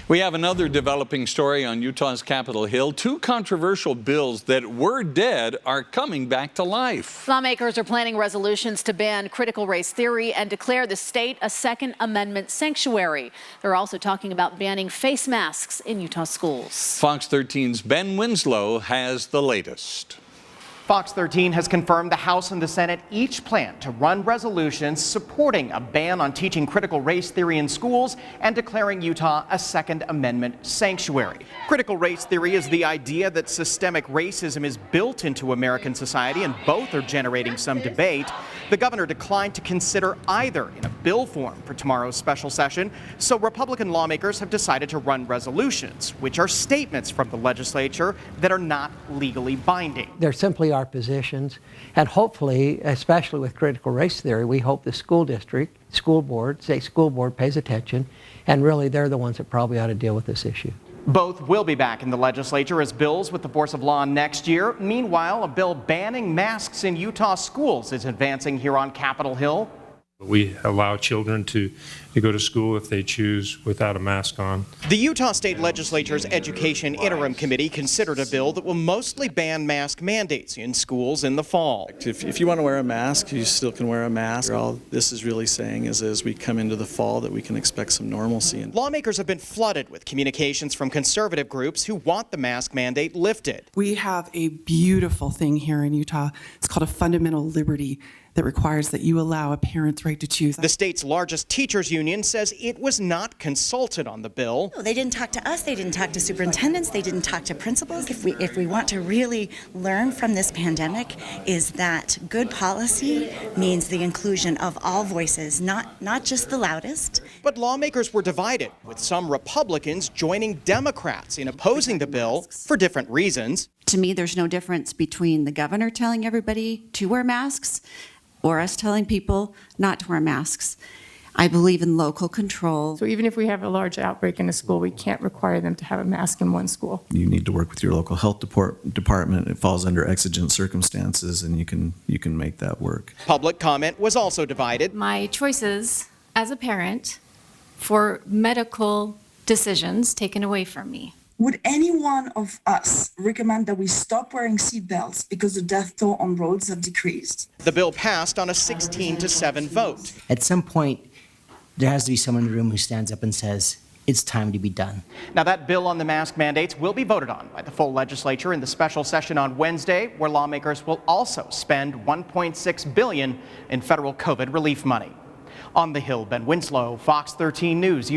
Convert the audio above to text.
We have another developing story on Utah's Capitol Hill. Two controversial bills that were dead are coming back to life. Lawmakers are planning resolutions to ban critical race theory and declare the state a Second Amendment sanctuary. They're also talking about banning face masks in Utah schools. Fox 13's Ben Winslow has the latest. Fox 13 has confirmed the House and the Senate each plan to run resolutions supporting a ban on teaching critical race theory in schools and declaring Utah a Second Amendment sanctuary. Critical race theory is the idea that systemic racism is built into American society, and both are generating some debate. The governor declined to consider either in a bill form for tomorrow's special session, so Republican lawmakers have decided to run resolutions, which are statements from the legislature that are not legally binding. They're simply our positions, and hopefully, especially with critical race theory, we hope the school district, school board pays attention, and really they're the ones that probably ought to deal with this issue. Both will be back in the legislature as bills with the force of law next year. Meanwhile, a bill banning masks in Utah schools is advancing here on Capitol Hill. We allow children to go to school if they choose without a mask on. The Utah State Legislature's Education Interim Committee considered a bill that will mostly ban mask mandates in schools in the fall. If you want to wear a mask, you still can wear a mask. All this is really saying is as we come into the fall that we can expect some normalcy. Lawmakers have been flooded with communications from conservative groups who want the mask mandate lifted. We have a beautiful thing here in Utah. It's called a fundamental liberty that requires that you allow a parent's right to choose. The state's largest teachers union says it was not consulted on the bill. No, they didn't talk to us, they didn't talk to superintendents, they didn't talk to principals. If we want to really learn from this pandemic, is that good policy means the inclusion of all voices, not just the loudest. But lawmakers were divided, with some Republicans joining Democrats in opposing the bill for different reasons. To me, there's no difference between the governor telling everybody to wear masks or us telling people not to wear masks. I believe in local control. So even if we have a large outbreak in a school, we can't require them to have a mask in one school. You need to work with your local health department. It falls under exigent circumstances, and you can make that work. Public comment was also divided. My choices as a parent for medical decisions taken away from me. Would any one of us recommend that we stop wearing seatbelts because the death toll on roads have decreased? The bill passed on a 16-7 vote. At some point, there has to be someone in the room who stands up and says, it's time to be done. Now, that bill on the mask mandates will be voted on by the full legislature in the special session on Wednesday, where lawmakers will also spend $1.6 billion in federal COVID relief money. On the Hill, Ben Winslow, Fox 13 News.